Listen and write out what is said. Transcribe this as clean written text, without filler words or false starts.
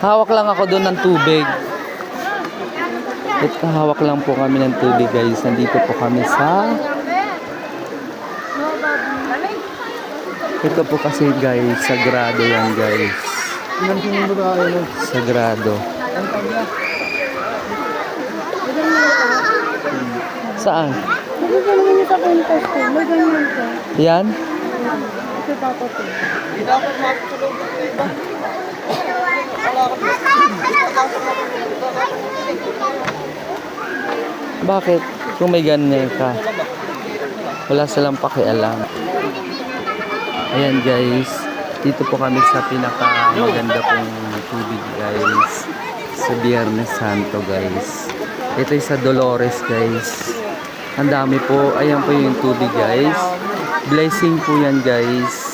Hawak lang ako doon ng tubig. At hawak lang po kami ng tubig guys. Nandito po kami sa... Ito po kasi guys, sagrado yan guys. Sagrado. Saan? Yan? Bakit? Kung may ganyan ka, wala silang pakialam. Ayan guys, dito po kami sa pinaka maganda pong tubig guys, sa Biyernes Santo guys. Ito sa Dolores guys. Ang dami po. Ayan po yung tubig guys. Blessing po yan guys.